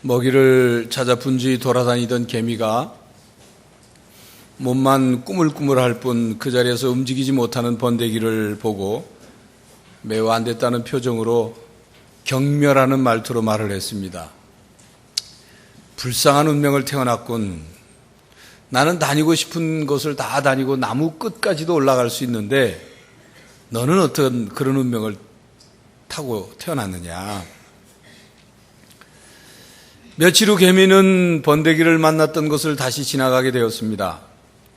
먹이를 찾아 분주히 돌아다니던 개미가 몸만 꾸물꾸물할 뿐 그 자리에서 움직이지 못하는 번데기를 보고 매우 안 됐다는 표정으로 경멸하는 말투로 말을 했습니다. 불쌍한 운명을 태어났군. 나는 다니고 싶은 곳을 다 다니고 나무 끝까지도 올라갈 수 있는데 너는 어떤 그런 운명을 타고 태어났느냐. 며칠 후 개미는 번데기를 만났던 곳을 다시 지나가게 되었습니다.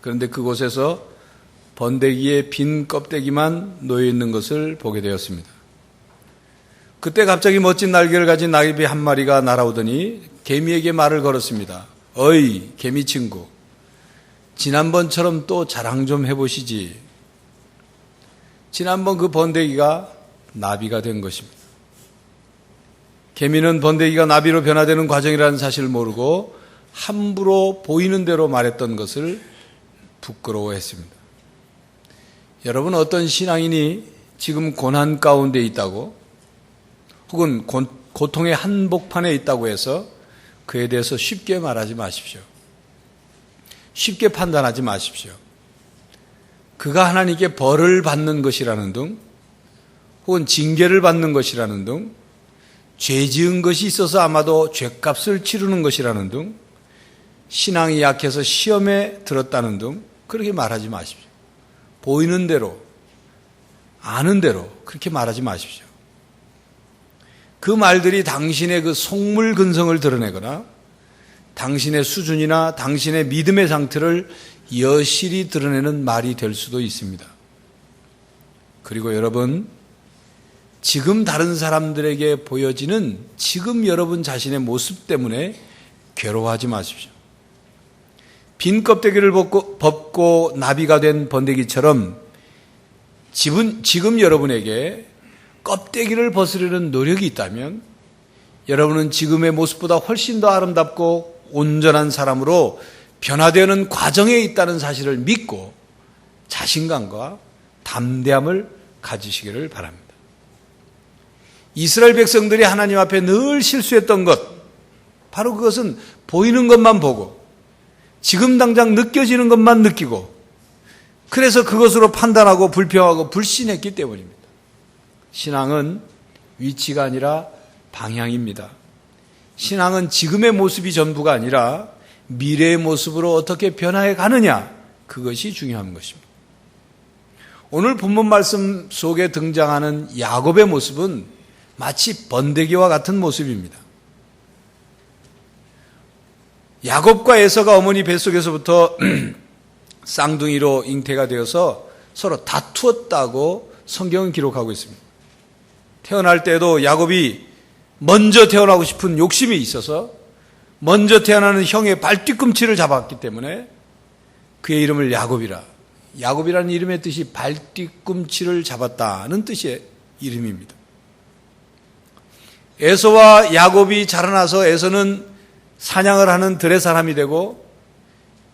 그런데 그곳에서 번데기의 빈 껍데기만 놓여 있는 것을 보게 되었습니다. 그때 갑자기 멋진 날개를 가진 나귀비 한 마리가 날아오더니 개미에게 말을 걸었습니다. 어이, 개미 친구. 지난번처럼 또 자랑 좀 해보시지. 지난번 그 번데기가 나비가 된 것입니다. 개미는 번데기가 나비로 변화되는 과정이라는 사실을 모르고 함부로 보이는 대로 말했던 것을 부끄러워했습니다. 여러분, 어떤 신앙인이 지금 고난 가운데 있다고 혹은 고통의 한복판에 있다고 해서 그에 대해서 쉽게 말하지 마십시오. 쉽게 판단하지 마십시오. 그가 하나님께 벌을 받는 것이라는 등 혹은 징계를 받는 것이라는 등 죄 지은 것이 있어서 아마도 죄값을 치르는 것이라는 등 신앙이 약해서 시험에 들었다는 등 그렇게 말하지 마십시오. 보이는 대로 아는 대로 그렇게 말하지 마십시오. 그 말들이 당신의 그 속물 근성을 드러내거나 당신의 수준이나 당신의 믿음의 상태를 여실히 드러내는 말이 될 수도 있습니다. 그리고 여러분, 지금 다른 사람들에게 보여지는 지금 여러분 자신의 모습 때문에 괴로워하지 마십시오. 빈 껍데기를 벗고 나비가 된 번데기처럼 지금 여러분에게 껍데기를 벗으려는 노력이 있다면 여러분은 지금의 모습보다 훨씬 더 아름답고 온전한 사람으로 변화되는 과정에 있다는 사실을 믿고 자신감과 담대함을 가지시기를 바랍니다. 이스라엘 백성들이 하나님 앞에 늘 실수했던 것, 바로 그것은 보이는 것만 보고 지금 당장 느껴지는 것만 느끼고 그래서 그것으로 판단하고 불평하고 불신했기 때문입니다. 신앙은 위치가 아니라 방향입니다. 신앙은 지금의 모습이 전부가 아니라 미래의 모습으로 어떻게 변화해 가느냐, 그것이 중요한 것입니다. 오늘 본문 말씀 속에 등장하는 야곱의 모습은 마치 번데기와 같은 모습입니다. 야곱과 에서가 어머니 뱃속에서부터 쌍둥이로 잉태가 되어서 서로 다투었다고 성경은 기록하고 있습니다. 태어날 때도 야곱이 먼저 태어나고 싶은 욕심이 있어서 먼저 태어나는 형의 발뒤꿈치를 잡았기 때문에 그의 이름을 야곱이라. 야곱이라는 이름의 뜻이 발뒤꿈치를 잡았다는 뜻의 이름입니다. 에서와 야곱이 자라나서 에서는 사냥을 하는 들의 사람이 되고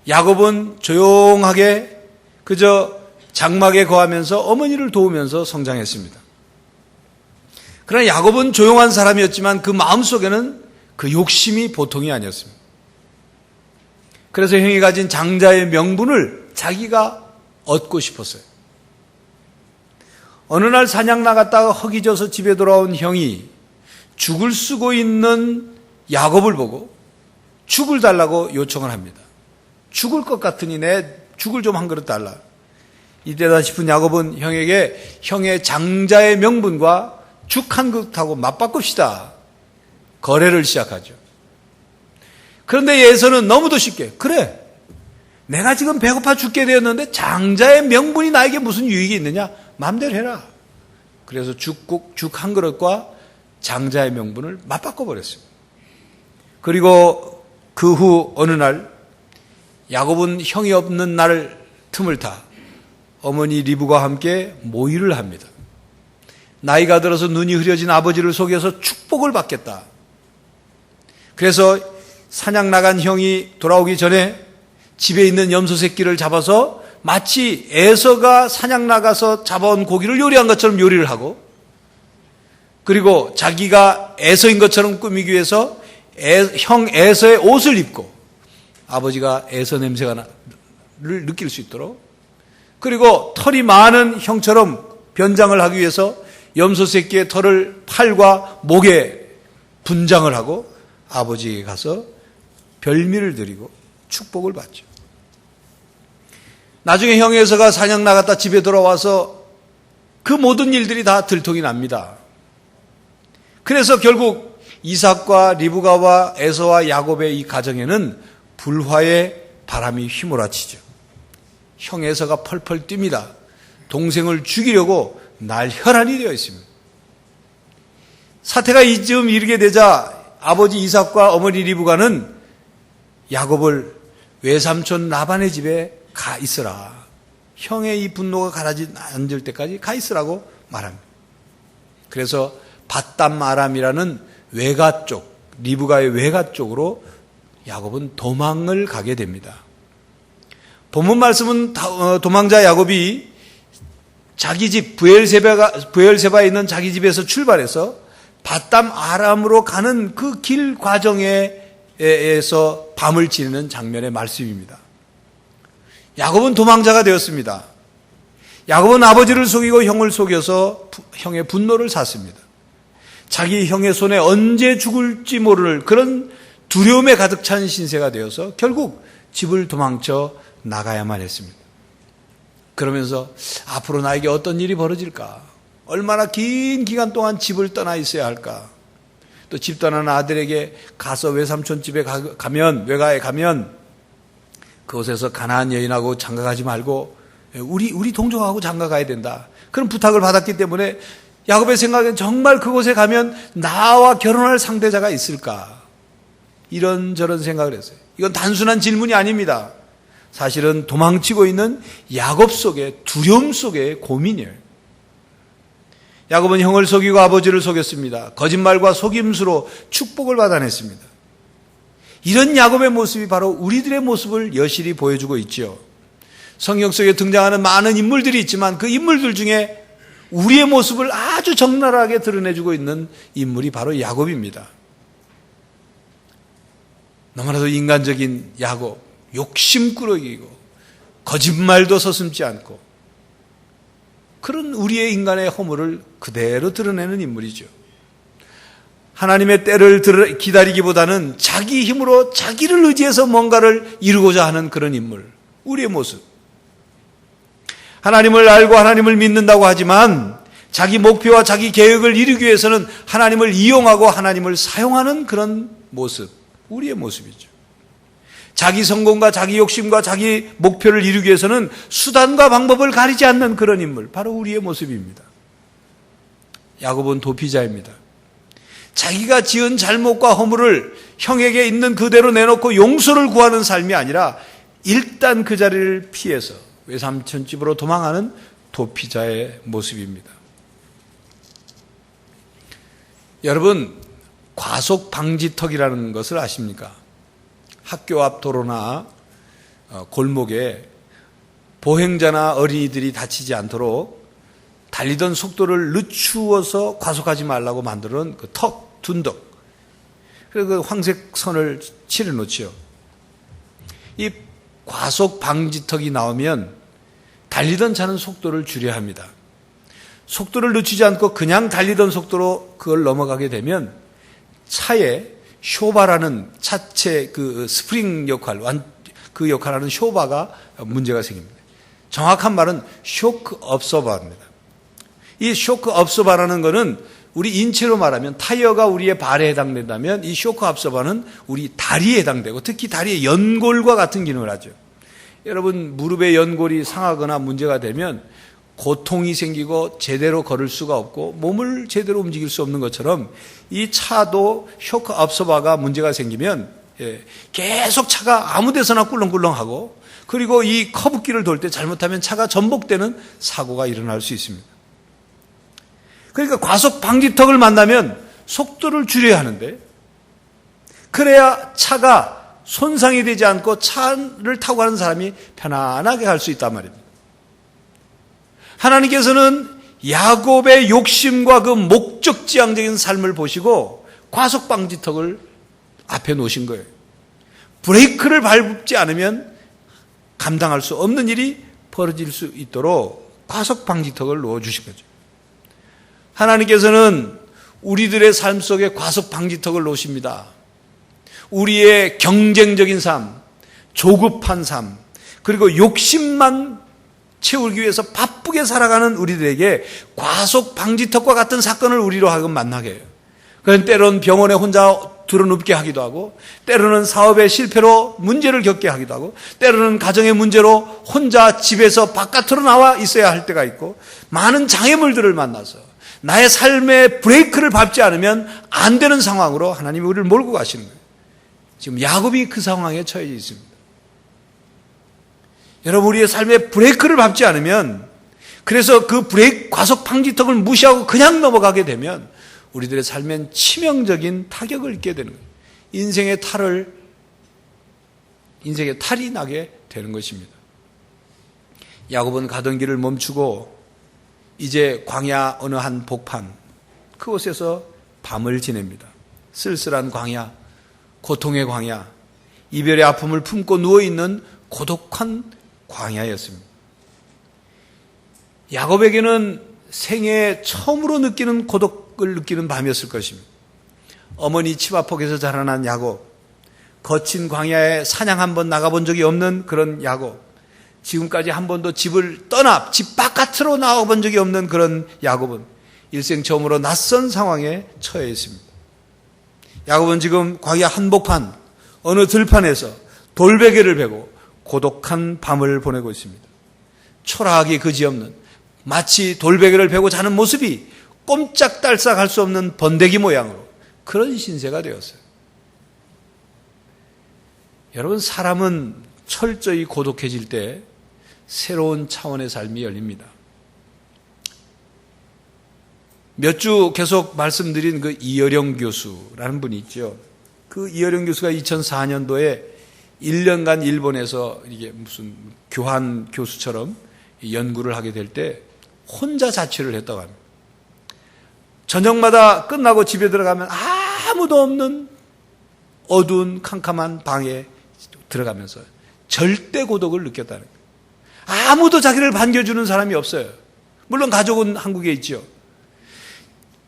야곱은 조용하게 그저 장막에 거하면서 어머니를 도우면서 성장했습니다. 그러나 야곱은 조용한 사람이었지만 그 마음속에는 그 욕심이 보통이 아니었습니다. 그래서 형이 가진 장자의 명분을 자기가 얻고 싶었어요. 어느 날 사냥 나갔다가 허기져서 집에 돌아온 형이 죽을 쓰고 있는 야곱을 보고 죽을 달라고 요청을 합니다. 죽을 것 같으니 내 죽을 좀 한 그릇 달라. 이때다 싶은 야곱은 형에게 형의 장자의 명분과 죽 한 그릇하고 맞바꿉시다. 거래를 시작하죠. 그런데 에서는 너무도 쉽게 그래, 내가 지금 배고파 죽게 되었는데 장자의 명분이 나에게 무슨 유익이 있느냐, 마음대로 해라. 그래서 죽 한 그릇과 장자의 명분을 맞바꿔 버렸습니다. 그리고 그 후 어느 날 야곱은 형이 없는 날 틈을 타 어머니 리브가 함께 모의를 합니다. 나이가 들어서 눈이 흐려진 아버지를 속여서 축복을 받겠다. 그래서 사냥 나간 형이 돌아오기 전에 집에 있는 염소 새끼를 잡아서 마치 에서가 사냥 나가서 잡아온 고기를 요리한 것처럼 요리를 하고, 그리고 자기가 에서인 것처럼 꾸미기 위해서 형 에서의 옷을 입고 아버지가 에서 냄새가 를 느낄 수 있도록, 그리고 털이 많은 형처럼 변장을 하기 위해서 염소 새끼의 털을 팔과 목에 분장을 하고 아버지에게 가서 별미를 드리고 축복을 받죠. 나중에 형 에서가 사냥 나갔다 집에 돌아와서 그 모든 일들이 다 들통이 납니다. 그래서 결국 이삭과 리브가와 에서와 야곱의 이 가정에는 불화의 바람이 휘몰아치죠. 형 에서가 펄펄 뜁니다. 동생을 죽이려고 날혈안이 되어 있습니다. 사태가 이쯤 이르게 되자 아버지 이삭과 어머니 리브가는 야곱을 외삼촌 라반의 집에 가 있으라. 형의 이 분노가 가라앉을 때까지 가 있으라고 말합니다. 그래서 밧담 아람이라는 외가 쪽, 리브가의 외가 쪽으로 야곱은 도망을 가게 됩니다. 본문 말씀은 도망자 야곱이 자기 집 브엘세바에 있는 자기 집에서 출발해서 밧담 아람으로 가는 그 길 과정에서 밤을 지내는 장면의 말씀입니다. 야곱은 도망자가 되었습니다. 야곱은 아버지를 속이고 형을 속여서 형의 분노를 샀습니다. 자기 형의 손에 언제 죽을지 모를 그런 두려움에 가득 찬 신세가 되어서 결국 집을 도망쳐 나가야만 했습니다. 그러면서 앞으로 나에게 어떤 일이 벌어질까? 얼마나 긴 기간 동안 집을 떠나 있어야 할까? 또 집 떠난 아들에게 가서 외삼촌 집에 가면, 외가에 가면 그곳에서 가나안 여인하고 장가가지 말고 우리 동족하고 장가가야 된다. 그런 부탁을 받았기 때문에 야곱의 생각엔 정말 그곳에 가면 나와 결혼할 상대자가 있을까? 이런저런 생각을 했어요. 이건 단순한 질문이 아닙니다. 사실은 도망치고 있는 야곱 속의 두려움 속의 고민이에요. 야곱은 형을 속이고 아버지를 속였습니다. 거짓말과 속임수로 축복을 받아냈습니다. 이런 야곱의 모습이 바로 우리들의 모습을 여실히 보여주고 있죠. 성경 속에 등장하는 많은 인물들이 있지만 그 인물들 중에 우리의 모습을 아주 적나라하게 드러내주고 있는 인물이 바로 야곱입니다. 너무나도 인간적인 야곱, 욕심꾸러기이고 거짓말도 서슴지 않고 그런 우리의 인간의 허물을 그대로 드러내는 인물이죠. 하나님의 때를 기다리기보다는 자기 힘으로 자기를 의지해서 뭔가를 이루고자 하는 그런 인물, 우리의 모습. 하나님을 알고 하나님을 믿는다고 하지만 자기 목표와 자기 계획을 이루기 위해서는 하나님을 이용하고 하나님을 사용하는 그런 모습, 우리의 모습이죠. 자기 성공과 자기 욕심과 자기 목표를 이루기 위해서는 수단과 방법을 가리지 않는 그런 인물, 바로 우리의 모습입니다. 야곱은 도피자입니다. 자기가 지은 잘못과 허물을 형에게 있는 그대로 내놓고 용서를 구하는 삶이 아니라 일단 그 자리를 피해서 외삼촌 집으로 도망하는 도피자의 모습입니다. 여러분, 과속 방지턱이라는 것을 아십니까? 학교 앞 도로나 골목에 보행자나 어린이들이 다치지 않도록 달리던 속도를 늦추어서 과속하지 말라고 만드는 그 턱, 둔덕. 그리고 그 황색 선을 칠해 놓지요. 이 과속 방지턱이 나오면 달리던 차는 속도를 줄여야 합니다. 속도를 늦추지 않고 그냥 달리던 속도로 그걸 넘어가게 되면 차에 쇼바라는 차체 그 스프링 역할, 그 역할하는 쇼바가 문제가 생깁니다. 정확한 말은 쇼크 업서버입니다. 이 쇼크 업서버라는 것은 우리 인체로 말하면 타이어가 우리의 발에 해당된다면 이 쇼크 업서버는 우리 다리에 해당되고 특히 다리의 연골과 같은 기능을 하죠. 여러분, 무릎의 연골이 상하거나 문제가 되면 고통이 생기고 제대로 걸을 수가 없고 몸을 제대로 움직일 수 없는 것처럼 이 차도 쇼크 업서버가 문제가 생기면 계속 차가 아무 데서나 꿀렁꿀렁하고 그리고 이 커브길을 돌 때 잘못하면 차가 전복되는 사고가 일어날 수 있습니다. 그러니까 과속 방지턱을 만나면 속도를 줄여야 하는데 그래야 차가 손상이 되지 않고 차를 타고 가는 사람이 편안하게 갈 수 있단 말입니다. 하나님께서는 야곱의 욕심과 그 목적지향적인 삶을 보시고 과속 방지턱을 앞에 놓으신 거예요. 브레이크를 밟지 않으면 감당할 수 없는 일이 벌어질 수 있도록 과속 방지턱을 놓아주신 거죠. 하나님께서는 우리들의 삶 속에 과속 방지턱을 놓으십니다. 우리의 경쟁적인 삶, 조급한 삶, 그리고 욕심만 채우기 위해서 바쁘게 살아가는 우리들에게 과속 방지턱과 같은 사건을 우리로 하여금 만나게 해요. 그건 때로는 병원에 혼자 드러눕게 하기도 하고, 때로는 사업의 실패로 문제를 겪게 하기도 하고, 때로는 가정의 문제로 혼자 집에서 바깥으로 나와 있어야 할 때가 있고, 많은 장애물들을 만나서 나의 삶의 브레이크를 밟지 않으면 안 되는 상황으로 하나님이 우리를 몰고 가시는 거예요. 지금 야곱이 그 상황에 처해져 있습니다. 여러분, 우리의 삶에 브레이크를 밟지 않으면, 그래서 그 브레이크 과속 방지턱을 무시하고 그냥 넘어가게 되면 우리들의 삶엔 치명적인 타격을 입게 되는 거예요. 인생의 탈이 나게 되는 것입니다. 야곱은 가던 길을 멈추고 이제 광야 어느 한 복판, 그곳에서 밤을 지냅니다. 쓸쓸한 광야, 고통의 광야, 이별의 아픔을 품고 누워있는 고독한 광야였습니다. 야곱에게는 생애 처음으로 느끼는 고독을 느끼는 밤이었을 것입니다. 어머니 치마폭에서 자라난 야곱, 거친 광야에 사냥 한번 나가본 적이 없는 그런 야곱, 지금까지 한 번도 집을 떠나 집 바깥으로 나가본 적이 없는 그런 야곱은 일생 처음으로 낯선 상황에 처해 있습니다. 야곱은 지금 광야 한복판 어느 들판에서 돌베개를 베고 고독한 밤을 보내고 있습니다. 초라하기 그지없는, 마치 돌베개를 베고 자는 모습이 꼼짝달싹 할 수 없는 번데기 모양으로 그런 신세가 되었어요. 여러분, 사람은 철저히 고독해질 때 새로운 차원의 삶이 열립니다. 몇 주 계속 말씀드린 그 이어령 교수라는 분이 있죠. 그 이어령 교수가 2004년도에 1년간 일본에서 이게 무슨 교환 교수처럼 연구를 하게 될 때 혼자 자취를 했다고 합니다. 저녁마다 끝나고 집에 들어가면 아무도 없는 어두운 캄캄한 방에 들어가면서 절대 고독을 느꼈다는 거예요. 아무도 자기를 반겨주는 사람이 없어요. 물론 가족은 한국에 있죠.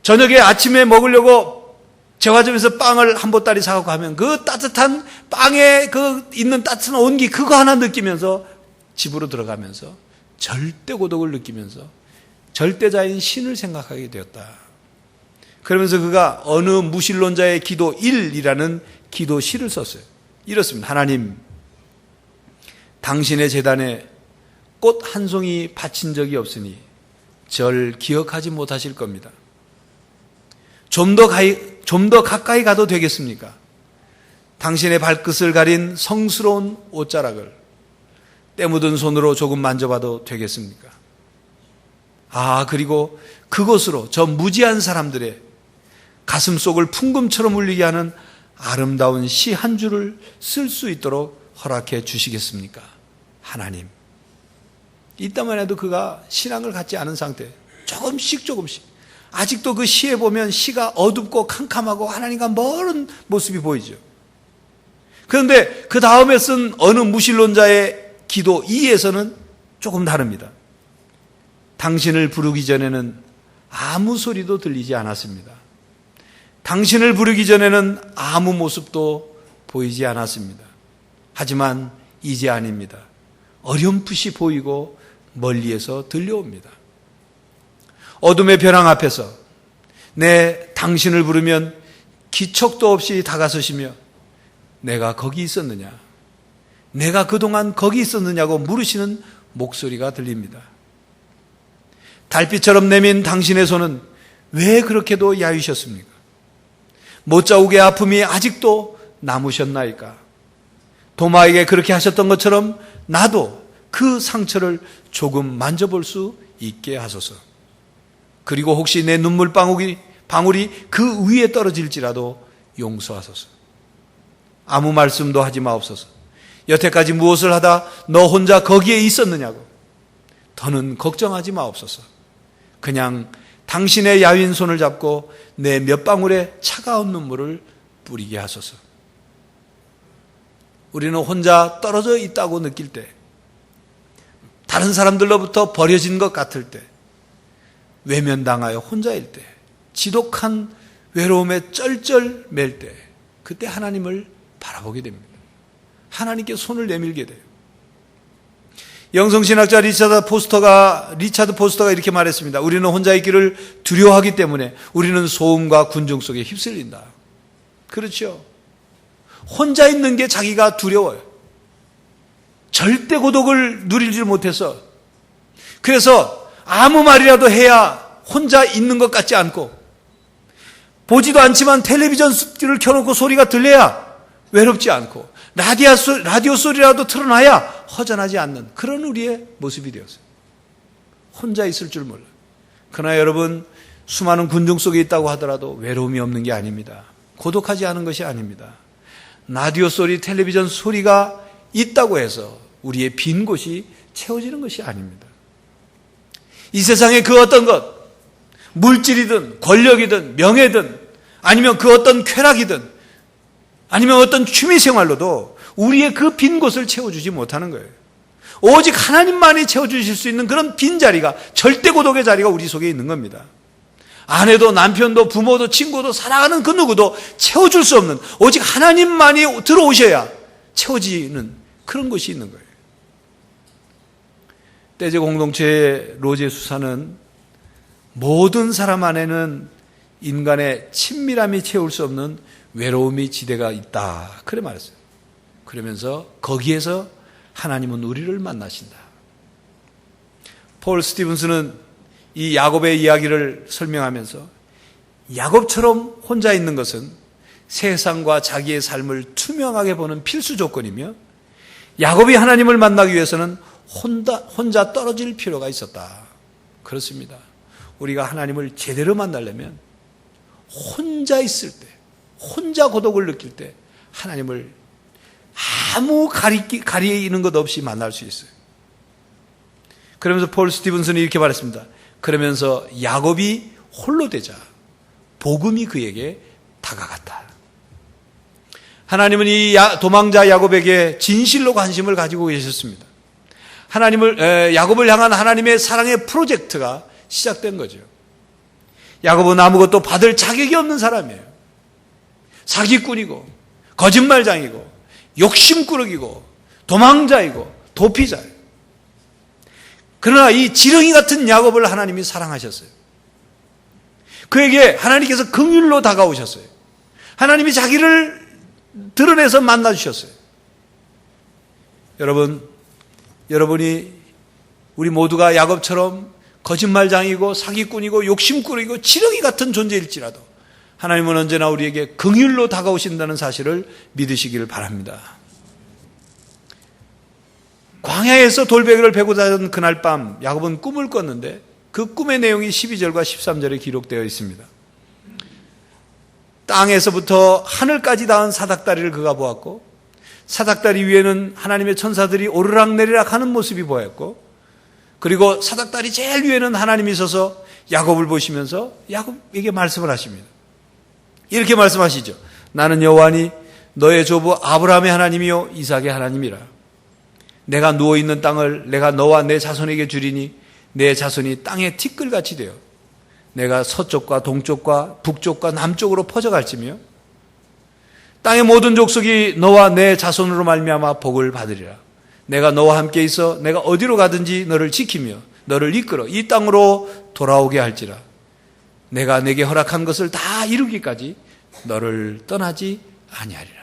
저녁에 아침에 먹으려고 제과점에서 빵을 한 보따리 사갖고 하면 그 따뜻한 빵에 그 있는 따뜻한 온기 그거 하나 느끼면서 집으로 들어가면서 절대 고독을 느끼면서 절대자인 신을 생각하게 되었다. 그러면서 그가 어느 무신론자의 기도 1이라는 기도시를 썼어요. 이렇습니다. 하나님, 당신의 제단에 꽃 한 송이 바친 적이 없으니 절 기억하지 못하실 겁니다. 좀 더 가까이 가도 되겠습니까? 당신의 발끝을 가린 성스러운 옷자락을 때 묻은 손으로 조금 만져봐도 되겠습니까? 그리고 그곳으로 저 무지한 사람들의 가슴 속을 풍금처럼 울리게 하는 아름다운 시 한 줄을 쓸 수 있도록 허락해 주시겠습니까? 하나님. 이따만 해도 그가 신앙을 갖지 않은 상태, 조금씩 아직도 그 시에 보면 시가 어둡고 캄캄하고 하나님과 멀은 모습이 보이죠. 그런데 그 다음에 쓴 어느 무신론자의 기도 2에서는 조금 다릅니다. 당신을 부르기 전에는 아무 소리도 들리지 않았습니다. 당신을 부르기 전에는 아무 모습도 보이지 않았습니다. 하지만 이제 아닙니다. 어렴풋이 보이고 멀리에서 들려옵니다. 어둠의 벼랑 앞에서 당신을 부르면 기척도 없이 다가서시며 내가 거기 있었느냐? 내가 그동안 거기 있었느냐고 물으시는 목소리가 들립니다. 달빛처럼 내민 당신의 손은 왜 그렇게도 야위셨습니까? 못자국의 아픔이 아직도 남으셨나이까? 도마에게 그렇게 하셨던 것처럼 나도 그 상처를 조금 만져볼 수 있게 하소서. 그리고 혹시 내 눈물 방울이 그 위에 떨어질지라도 용서하소서. 아무 말씀도 하지 마옵소서. 여태까지 무엇을 하다 너 혼자 거기에 있었느냐고. 더는 걱정하지 마옵소서. 그냥 당신의 야윈 손을 잡고 내 몇 방울의 차가운 눈물을 뿌리게 하소서. 우리는 혼자 떨어져 있다고 느낄 때, 다른 사람들로부터 버려진 것 같을 때, 외면당하여 혼자일 때, 지독한 외로움에 쩔쩔맬 때, 그때 하나님을 바라보게 됩니다. 하나님께 손을 내밀게 돼요. 영성신학자 리차드 포스터가 이렇게 말했습니다. 우리는 혼자 있기를 두려워하기 때문에 우리는 소음과 군중 속에 휩쓸린다. 그렇죠. 혼자 있는 게 자기가 두려워요. 절대 고독을 누리지 못해서. 그래서 아무 말이라도 해야 혼자 있는 것 같지 않고, 보지도 않지만 텔레비전을 켜놓고 소리가 들려야 외롭지 않고, 라디오 소리라도 틀어놔야 허전하지 않는 그런 우리의 모습이 되었어요. 혼자 있을 줄 몰라요. 그러나 여러분, 수많은 군중 속에 있다고 하더라도 외로움이 없는 게 아닙니다. 고독하지 않은 것이 아닙니다. 라디오 소리, 텔레비전 소리가 있다고 해서 우리의 빈 곳이 채워지는 것이 아닙니다. 이 세상의 그 어떤 것, 물질이든 권력이든 명예든 아니면 그 어떤 쾌락이든 아니면 어떤 취미생활로도 우리의 그 빈 곳을 채워주지 못하는 거예요. 오직 하나님만이 채워주실 수 있는 그런 빈 자리가, 절대 고독의 자리가 우리 속에 있는 겁니다. 아내도 남편도 부모도 친구도 사랑하는 그 누구도 채워줄 수 없는, 오직 하나님만이 들어오셔야 채워지는 그런 것이 있는 거예요. 떼제 공동체의 로제 수사는 모든 사람 안에는 인간의 친밀함이 채울 수 없는 외로움이 지대가 있다. 그래 말했어요. 그러면서 거기에서 하나님은 우리를 만나신다. 폴 스티븐스는 이 야곱의 이야기를 설명하면서 야곱처럼 혼자 있는 것은 세상과 자기의 삶을 투명하게 보는 필수 조건이며, 야곱이 하나님을 만나기 위해서는 혼자 떨어질 필요가 있었다. 그렇습니다. 우리가 하나님을 제대로 만나려면 혼자 있을 때, 혼자 고독을 느낄 때 하나님을 아무 가리는 것 없이 만날 수 있어요. 그러면서 폴 스티븐슨이 이렇게 말했습니다. 그러면서 야곱이 홀로 되자 복음이 그에게 다가갔다. 하나님은 이 도망자 야곱에게 진실로 관심을 가지고 계셨습니다. 야곱을 향한 하나님의 사랑의 프로젝트가 시작된 거죠. 야곱은 아무것도 받을 자격이 없는 사람이에요. 사기꾼이고 거짓말장이고 욕심꾸러기고 도망자이고 도피자예요. 그러나 이 지렁이 같은 야곱을 하나님이 사랑하셨어요. 그에게 하나님께서 긍휼로 다가오셨어요. 하나님이 자기를 드러내서 만나주셨어요. 여러분이 우리 모두가 야곱처럼 거짓말장이고 사기꾼이고 욕심꾸러기고 지렁이 같은 존재일지라도 하나님은 언제나 우리에게 긍휼로 다가오신다는 사실을 믿으시기를 바랍니다. 광야에서 돌베개를 베고 자던 그날 밤 야곱은 꿈을 꿨는데 그 꿈의 내용이 12절과 13절에 기록되어 있습니다. 땅에서부터 하늘까지 닿은 사닥다리를 그가 보았고, 사닥다리 위에는 하나님의 천사들이 오르락내리락 하는 모습이 보였고, 그리고 사닥다리 제일 위에는 하나님이 서서 야곱을 보시면서 야곱에게 말씀을 하십니다. 이렇게 말씀하시죠. 나는 여호와니 너의 조부 아브라함의 하나님이요 이삭의 하나님이라. 내가 누워있는 땅을 내가 너와 내 자손에게 주리니 내 자손이 땅의 티끌같이 되어 내가 서쪽과 동쪽과 북쪽과 남쪽으로 퍼져갈지며 땅의 모든 족속이 너와 내 자손으로 말미암아 복을 받으리라. 내가 너와 함께 있어 내가 어디로 가든지 너를 지키며 너를 이끌어 이 땅으로 돌아오게 할지라. 내가 내게 허락한 것을 다 이루기까지 너를 떠나지 아니하리라.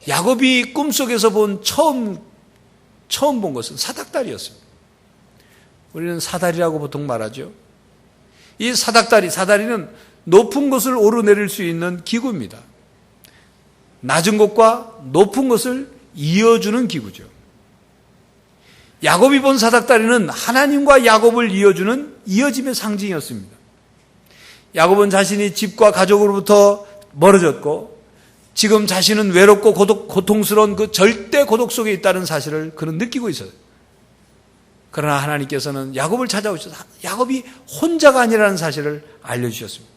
야곱이 꿈속에서 본 처음 본 것은 사닥다리였습니다. 우리는 사다리라고 보통 말하죠. 이 사다리는 높은 곳을 오르내릴 수 있는 기구입니다. 낮은 곳과 높은 곳을 이어주는 기구죠. 야곱이 본 사닥다리는 하나님과 야곱을 이어주는 이어짐의 상징이었습니다. 야곱은 자신이 집과 가족으로부터 멀어졌고 지금 자신은 외롭고 고통스러운 그 절대 고독 속에 있다는 사실을 그는 느끼고 있어요. 그러나 하나님께서는 야곱을 찾아오셔서 야곱이 혼자가 아니라는 사실을 알려주셨습니다.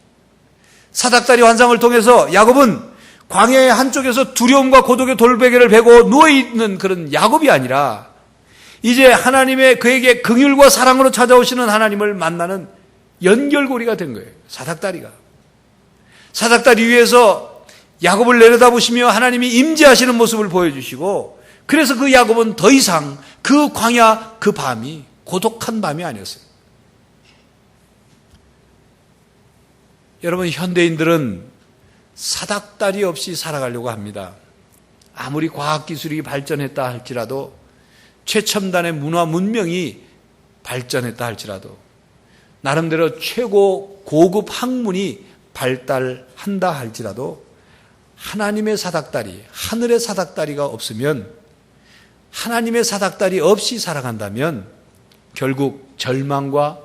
사닥다리 환상을 통해서 야곱은 광야의 한쪽에서 두려움과 고독의 돌베개를 베고 누워있는 그런 야곱이 아니라 이제 하나님의 그에게 긍휼과 사랑으로 찾아오시는 하나님을 만나는 연결고리가 된 거예요. 사닥다리가. 사닥다리 위에서 야곱을 내려다보시며 하나님이 임재하시는 모습을 보여주시고, 그래서 그 야곱은 더 이상 그 광야 그 밤이 고독한 밤이 아니었어요. 여러분, 현대인들은 사닥다리 없이 살아가려고 합니다. 아무리 과학기술이 발전했다 할지라도, 최첨단의 문화 문명이 발전했다 할지라도, 나름대로 최고 고급 학문이 발달한다 할지라도 하나님의 사닥다리, 하늘의 사닥다리가 없으면, 하나님의 사닥다리 없이 살아간다면 결국 절망과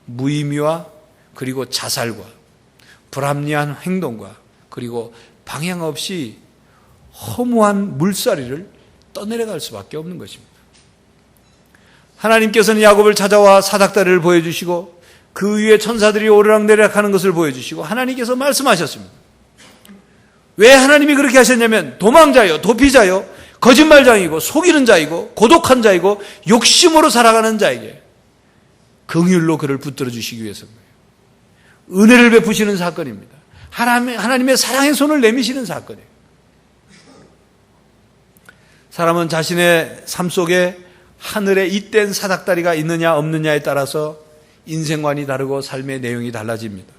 무의미와 그리고 자살과 불합리한 행동과 그리고 방향 없이 허무한 물살이를 떠내려갈 수밖에 없는 것입니다. 하나님께서는 야곱을 찾아와 사닥다리를 보여주시고 그 위에 천사들이 오르락내리락 하는 것을 보여주시고 하나님께서 말씀하셨습니다. 왜 하나님이 그렇게 하셨냐면 도망자요, 도피자요, 거짓말장이고 속이는 자이고 고독한 자이고 욕심으로 살아가는 자에게 긍휼로 그를 붙들어 주시기 위해서입니다. 은혜를 베푸시는 사건입니다. 하나님의 사랑의 손을 내미시는 사건이에요. 사람은 자신의 삶 속에 하늘에 잇된 사닥다리가 있느냐 없느냐에 따라서 인생관이 다르고 삶의 내용이 달라집니다.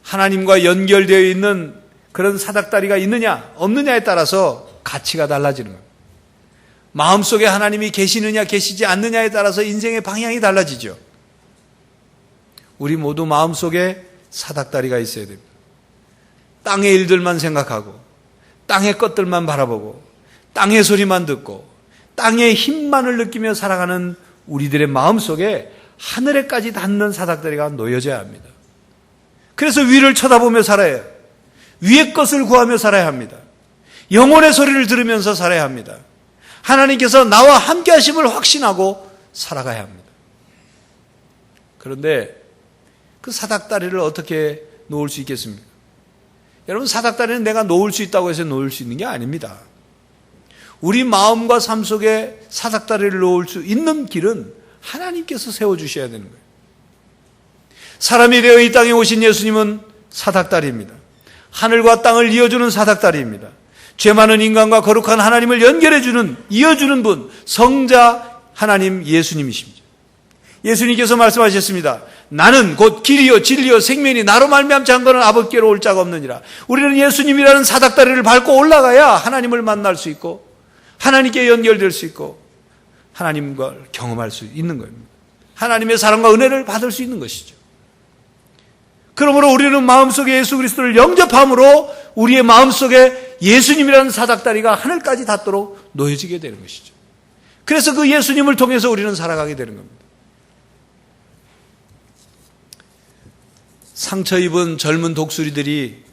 하나님과 연결되어 있는 그런 사닥다리가 있느냐 없느냐에 따라서 가치가 달라지는 겁니다. 마음속에 하나님이 계시느냐 계시지 않느냐에 따라서 인생의 방향이 달라지죠. 우리 모두 마음속에 사닥다리가 있어야 됩니다. 땅의 일들만 생각하고 땅의 것들만 바라보고 땅의 소리만 듣고 땅의 힘만을 느끼며 살아가는 우리들의 마음속에 하늘에까지 닿는 사닥다리가 놓여져야 합니다. 그래서 위를 쳐다보며 살아야 해요. 위의 것을 구하며 살아야 합니다. 영혼의 소리를 들으면서 살아야 합니다. 하나님께서 나와 함께 하심을 확신하고 살아가야 합니다. 그런데 그 사닥다리를 어떻게 놓을 수 있겠습니까? 여러분, 사닥다리는 내가 놓을 수 있다고 해서 놓을 수 있는 게 아닙니다. 우리 마음과 삶 속에 사닥다리를 놓을 수 있는 길은 하나님께서 세워주셔야 되는 거예요. 사람이 되어 이 땅에 오신 예수님은 사닥다리입니다. 하늘과 땅을 이어주는 사닥다리입니다. 죄 많은 인간과 거룩한 하나님을 연결해주는, 이어주는 분, 성자 하나님 예수님이십니다. 예수님께서 말씀하셨습니다. 나는 곧 길이요 진리요 생명이 나로 말미암지 않고는 아버지께로 올 자가 없느니라. 우리는 예수님이라는 사닥다리를 밟고 올라가야 하나님을 만날 수 있고 하나님께 연결될 수 있고 하나님과 경험할 수 있는 겁니다. 하나님의 사랑과 은혜를 받을 수 있는 것이죠. 그러므로 우리는 마음속에 예수 그리스도를 영접함으로 우리의 마음속에 예수님이라는 사닥다리가 하늘까지 닿도록 놓여지게 되는 것이죠. 그래서 그 예수님을 통해서 우리는 살아가게 되는 겁니다. 상처 입은 젊은 독수리들이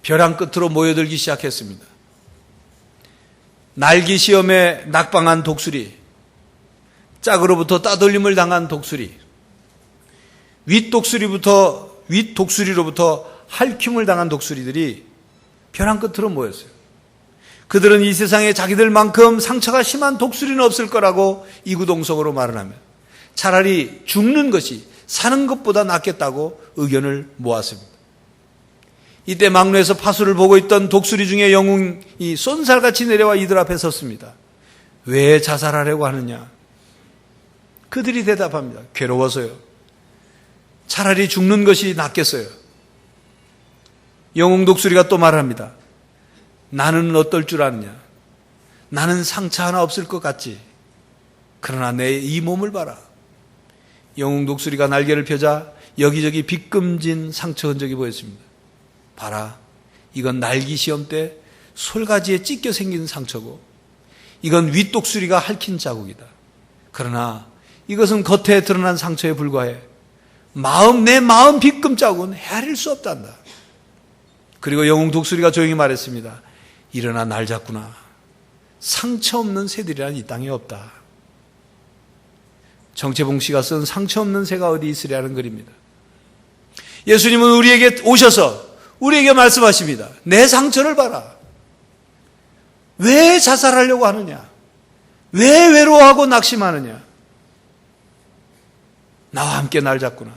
벼랑 끝으로 모여들기 시작했습니다. 날기 시험에 낙방한 독수리, 짝으로부터 따돌림을 당한 독수리, 윗독수리로부터 할퀴음을 당한 독수리들이 벼랑 끝으로 모였어요. 그들은 이 세상에 자기들만큼 상처가 심한 독수리는 없을 거라고 이구동성으로 말을 하며 차라리 죽는 것이 사는 것보다 낫겠다고 의견을 모았습니다. 이때 막루에서 파수를 보고 있던 독수리 중에 영웅이 쏜살같이 내려와 이들 앞에 섰습니다. 왜 자살하려고 하느냐? 그들이 대답합니다. 괴로워서요. 차라리 죽는 것이 낫겠어요. 영웅 독수리가 또 말합니다. 나는 어떨 줄 아느냐? 나는 상처 하나 없을 것 같지. 그러나 내 이 몸을 봐라. 영웅 독수리가 날개를 펴자 여기저기 비끔진 상처 흔적이 보였습니다. 봐라, 이건 날기 시험 때 솔가지에 찢겨 생긴 상처고 이건 윗독수리가 핥힌 자국이다. 그러나 이것은 겉에 드러난 상처에 불과해 내 마음 빗금 자국은 헤아릴 수 없단다. 그리고 영웅 독수리가 조용히 말했습니다. 일어나 날 잡구나. 상처 없는 새들이란 이 땅에 없다. 정채봉 씨가 쓴 상처 없는 새가 어디 있으랴는 글입니다. 예수님은 우리에게 오셔서 우리에게 말씀하십니다. 내 상처를 봐라. 왜 자살하려고 하느냐? 왜 외로워하고 낙심하느냐? 나와 함께 날 잡구나.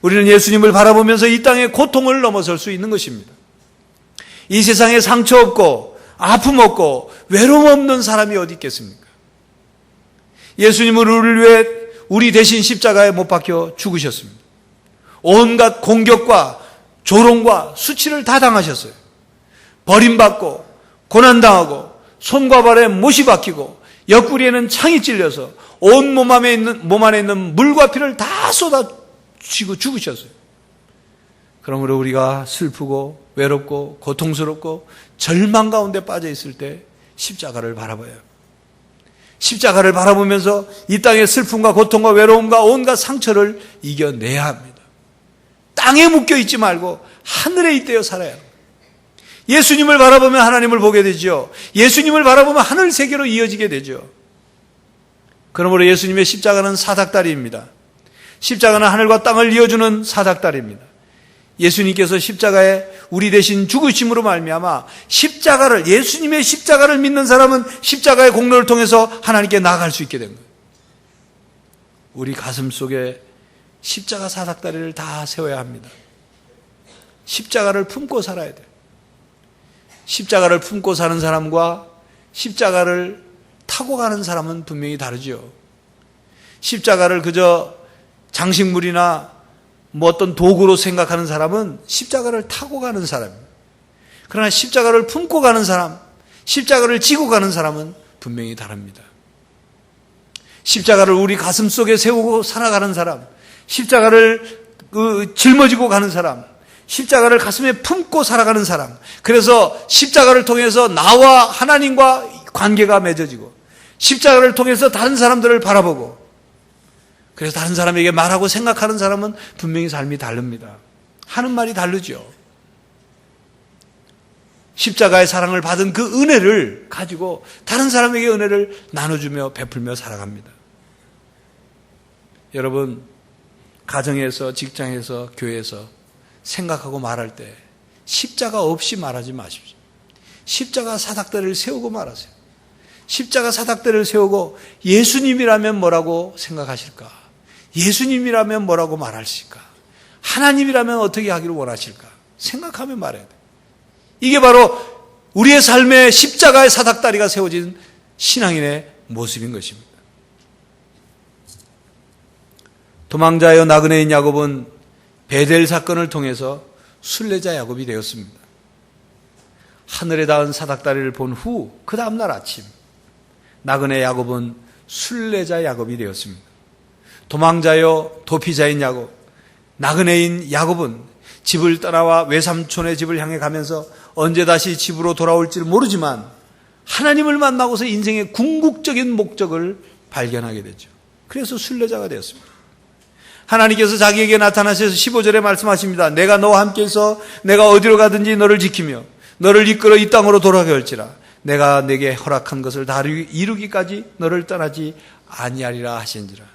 우리는 예수님을 바라보면서 이 땅의 고통을 넘어설 수 있는 것입니다. 이 세상에 상처 없고 아픔 없고 외로움 없는 사람이 어디 있겠습니까? 예수님은 우리를 위해 우리 대신 십자가에 못 박혀 죽으셨습니다. 온갖 공격과 조롱과 수치를 다 당하셨어요. 버림받고 고난당하고 손과 발에 못이 박히고 옆구리에는 창이 찔려서 온 몸 안에 있는 물과 피를 다 쏟아쥐고 죽으셨어요. 그러므로 우리가 슬프고 외롭고 고통스럽고 절망 가운데 빠져 있을 때 십자가를 바라봐요. 십자가를 바라보면서 이 땅의 슬픔과 고통과 외로움과 온갖 상처를 이겨내야 합니다. 땅에 묶여 있지 말고 하늘에 있대어 살아야 합니다. 예수님을 바라보면 하나님을 보게 되죠. 예수님을 바라보면 하늘 세계로 이어지게 되죠. 그러므로 예수님의 십자가는 사닥다리입니다. 십자가는 하늘과 땅을 이어주는 사닥다리입니다. 예수님께서 십자가에 우리 대신 죽으심으로 말미암아 십자가를, 예수님의 십자가를 믿는 사람은 십자가의 공로를 통해서 하나님께 나아갈 수 있게 된 거예요. 우리 가슴 속에 십자가 사닥다리를 다 세워야 합니다. 십자가를 품고 살아야 돼요. 십자가를 품고 사는 사람과 십자가를 타고 가는 사람은 분명히 다르죠. 십자가를 그저 장식물이나 어떤 도구로 생각하는 사람은 십자가를 타고 가는 사람입니다. 그러나 십자가를 품고 가는 사람, 십자가를 지고 가는 사람은 분명히 다릅니다. 십자가를 우리 가슴 속에 세우고 살아가는 사람, 십자가를 짊어지고 가는 사람, 십자가를 가슴에 품고 살아가는 사람, 그래서 십자가를 통해서 나와 하나님과 관계가 맺어지고 십자가를 통해서 다른 사람들을 바라보고 그래서 다른 사람에게 말하고 생각하는 사람은 분명히 삶이 다릅니다. 하는 말이 다르죠. 십자가의 사랑을 받은 그 은혜를 가지고 다른 사람에게 은혜를 나눠주며 베풀며 살아갑니다. 여러분, 가정에서, 직장에서, 교회에서 생각하고 말할 때 십자가 없이 말하지 마십시오. 십자가 사닥다리를 세우고 말하세요. 십자가 사닥다리를 세우고 예수님이라면 뭐라고 생각하실까? 예수님이라면 뭐라고 말하실까? 하나님이라면 어떻게 하기를 원하실까? 생각하며 말해야 돼요. 이게 바로 우리의 삶에 십자가의 사닥다리가 세워진 신앙인의 모습인 것입니다. 도망자여 나그네인 야곱은 베델 사건을 통해서 순례자 야곱이 되었습니다. 하늘에 닿은 사닥다리를 본 후 그 다음날 아침 나그네 야곱은 순례자 야곱이 되었습니다. 도망자여 도피자인 야곱, 나그네인 야곱은 집을 떠나와 외삼촌의 집을 향해 가면서 언제 다시 집으로 돌아올지를 모르지만 하나님을 만나고서 인생의 궁극적인 목적을 발견하게 되죠. 그래서 순례자가 되었습니다. 하나님께서 자기에게 나타나셔서 15절에 말씀하십니다. 내가 너와 함께 있어 내가 어디로 가든지 너를 지키며 너를 이끌어 이 땅으로 돌아가게 할지라 내가 내게 허락한 것을 다 이루기까지 너를 떠나지 아니하리라 하신지라.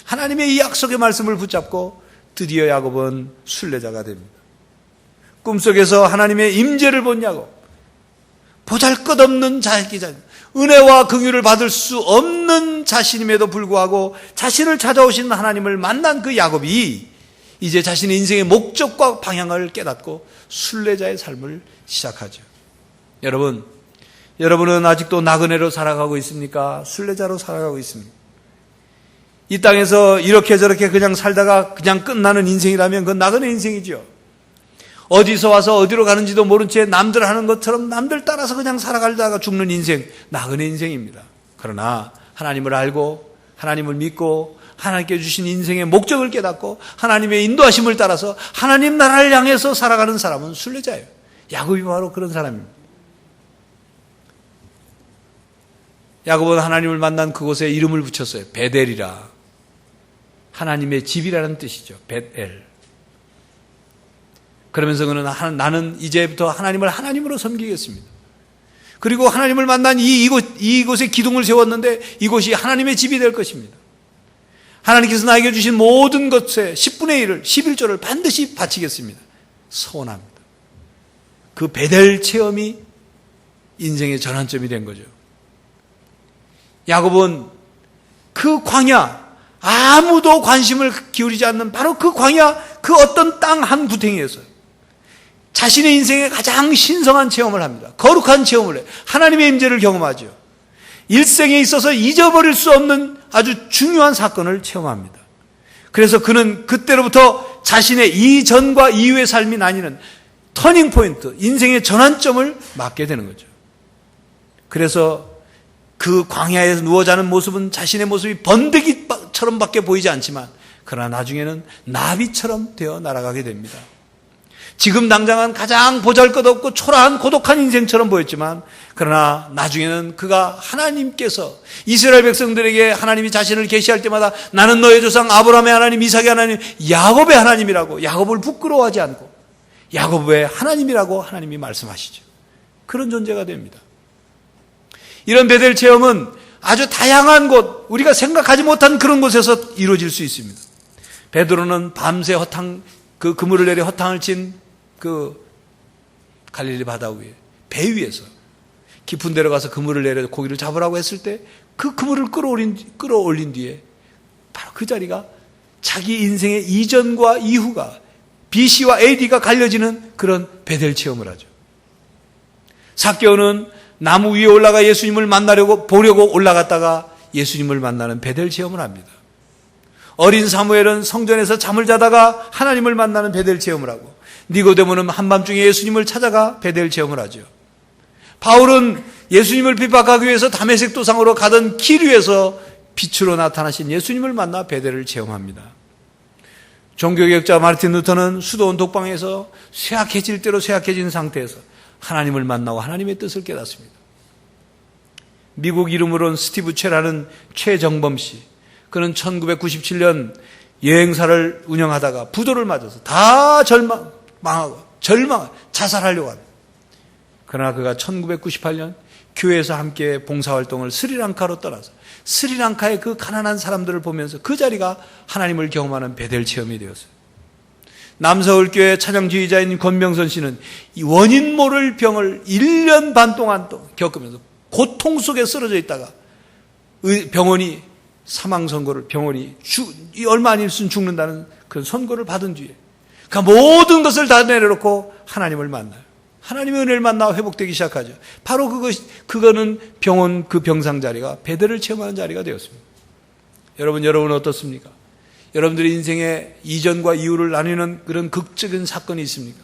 하나님의 이 약속의 말씀을 붙잡고 드디어 야곱은 순례자가 됩니다. 꿈속에서 하나님의 임재를 본 야곱, 보잘것없는 자기 은혜와 긍휼을 받을 수 없는 자신임에도 불구하고 자신을 찾아오신 하나님을 만난 그 야곱이 이제 자신의 인생의 목적과 방향을 깨닫고 순례자의 삶을 시작하죠. 여러분은 아직도 나그네로 살아가고 있습니까? 순례자로 살아가고 있습니까? 이 땅에서 이렇게 저렇게 그냥 살다가 그냥 끝나는 인생이라면 그건 나그네 인생이죠. 어디서 와서 어디로 가는지도 모른 채 남들 하는 것처럼 남들 따라서 그냥 살아가다가 죽는 인생, 나그네 인생입니다. 그러나 하나님을 알고 하나님을 믿고 하나님께 주신 인생의 목적을 깨닫고 하나님의 인도하심을 따라서 하나님 나라를 향해서 살아가는 사람은 순례자예요. 야곱이 바로 그런 사람입니다. 야곱은 하나님을 만난 그곳에 이름을 붙였어요. 베델이라. 하나님의 집이라는 뜻이죠. 벳엘. 그러면서 그는 나는 이제부터 하나님을 하나님으로 섬기겠습니다. 그리고 하나님을 만난 이곳에 기둥을 세웠는데 이곳이 하나님의 집이 될 것입니다. 하나님께서 나에게 주신 모든 것의 10분의 1을 11조를 반드시 바치겠습니다. 서원합니다. 그 베델 체험이 인생의 전환점이 된 거죠. 야곱은 그 광야, 아무도 관심을 기울이지 않는 바로 그 광야, 그 어떤 땅 한 구탱이에서 자신의 인생의 가장 신성한 체험을 합니다. 거룩한 체험을 해요. 하나님의 임재를 경험하죠. 일생에 있어서 잊어버릴 수 없는 아주 중요한 사건을 체험합니다. 그래서 그는 그때로부터 자신의 이전과 이후의 삶이 나뉘는 터닝 포인트, 인생의 전환점을 맞게 되는 거죠. 그래서 그 광야에서 누워 자는 모습은 자신의 모습이 번데기처럼밖에 보이지 않지만 그러나 나중에는 나비처럼 되어 날아가게 됩니다. 지금 당장은 가장 보잘것없고 초라한 고독한 인생처럼 보였지만 그러나 나중에는 그가 하나님께서 이스라엘 백성들에게 하나님이 자신을 계시할 때마다 나는 너의 조상 아브라함의 하나님, 이삭의 하나님, 야곱의 하나님이라고, 야곱을 부끄러워하지 않고 야곱의 하나님이라고 하나님이 말씀하시죠. 그런 존재가 됩니다. 이런 베델 체험은 아주 다양한 곳, 우리가 생각하지 못한 그런 곳에서 이루어질 수 있습니다. 베드로는 밤새 그 그물을 내려 허탕을 친 그 갈릴리 바다 위에, 배 위에서 깊은 데로 가서 그물을 내려 고기를 잡으라고 했을 때 그 그물을 끌어올린 뒤에 바로 그 자리가 자기 인생의 이전과 이후가 BC와 AD가 갈려지는 그런 베델 체험을 하죠. 삭개오는 나무 위에 올라가 예수님을 보려고 올라갔다가 예수님을 만나는 베델 체험을 합니다. 어린 사무엘은 성전에서 잠을 자다가 하나님을 만나는 베델 체험을 하고 니고데모는 한밤중에 예수님을 찾아가 베델 체험을 하죠. 바울은 예수님을 핍박하기 위해서 다메섹 도상으로 가던 길 위에서 빛으로 나타나신 예수님을 만나 베델을 체험합니다. 종교개혁자 마르틴 루터는 수도원 독방에서 쇠약해질 대로 쇠약해진 상태에서 하나님을 만나고 하나님의 뜻을 깨닫습니다. 미국 이름으로는 스티브 최라는 최정범 씨, 그는 1997년 여행사를 운영하다가 부도를 맞아서 다 자살하려고 합니다. 그러나 그가 1998년 교회에서 함께 봉사활동을 스리랑카로 떠나서 스리랑카의 그 가난한 사람들을 보면서 그 자리가 하나님을 경험하는 베델 체험이 되었어요. 남서울교회 찬양지휘자인 권병선 씨는 이 원인 모를 병을 1년 반 동안 또 겪으면서 고통 속에 쓰러져 있다가 병원이 사망 선고를, 병원이 얼마 안 있으면 죽는다는 그런 선고를 받은 뒤에 그 모든 것을 다 내려놓고 하나님을 만나요. 하나님의 은혜를 만나 회복되기 시작하죠. 바로 그거는 병원 그 병상 자리가 베델을 체험하는 자리가 되었습니다. 여러분 어떻습니까? 여러분들의 인생의 이전과 이후를 나누는 그런 극적인 사건이 있습니까?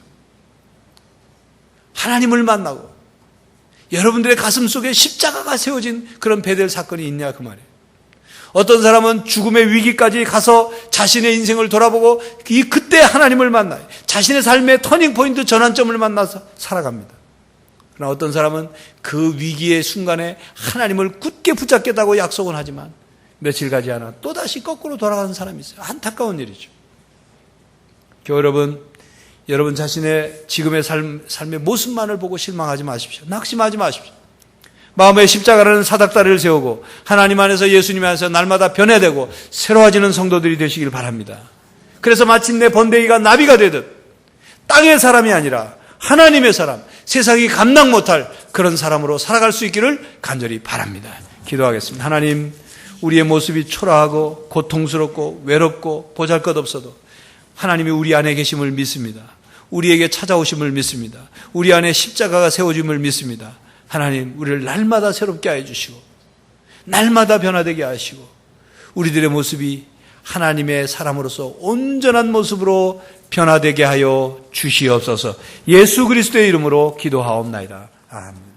하나님을 만나고 여러분들의 가슴 속에 십자가가 세워진 그런 베델 사건이 있냐 그 말이에요. 어떤 사람은 죽음의 위기까지 가서 자신의 인생을 돌아보고 그때 하나님을 만나요. 자신의 삶의 터닝포인트 전환점을 만나서 살아갑니다. 그러나 어떤 사람은 그 위기의 순간에 하나님을 굳게 붙잡겠다고 약속은 하지만 며칠 가지 않아 또다시 거꾸로 돌아가는 사람이 있어요. 안타까운 일이죠. 여러분 자신의 지금의 삶의 모습만을 보고 실망하지 마십시오. 낙심하지 마십시오. 마음에 십자가라는 사닥다리를 세우고 하나님 안에서 예수님 안에서 날마다 변해되고 새로워지는 성도들이 되시길 바랍니다. 그래서 마침내 번데기가 나비가 되듯 땅의 사람이 아니라 하나님의 사람, 세상이 감당 못할 그런 사람으로 살아갈 수 있기를 간절히 바랍니다. 기도하겠습니다. 하나님, 우리의 모습이 초라하고 고통스럽고 외롭고 보잘것없어도 하나님이 우리 안에 계심을 믿습니다. 우리에게 찾아오심을 믿습니다. 우리 안에 십자가가 세워짐을 믿습니다. 하나님, 우리를 날마다 새롭게 하여 주시고 날마다 변화되게 하시고 우리들의 모습이 하나님의 사람으로서 온전한 모습으로 변화되게 하여 주시옵소서. 예수 그리스도의 이름으로 기도하옵나이다. 아멘.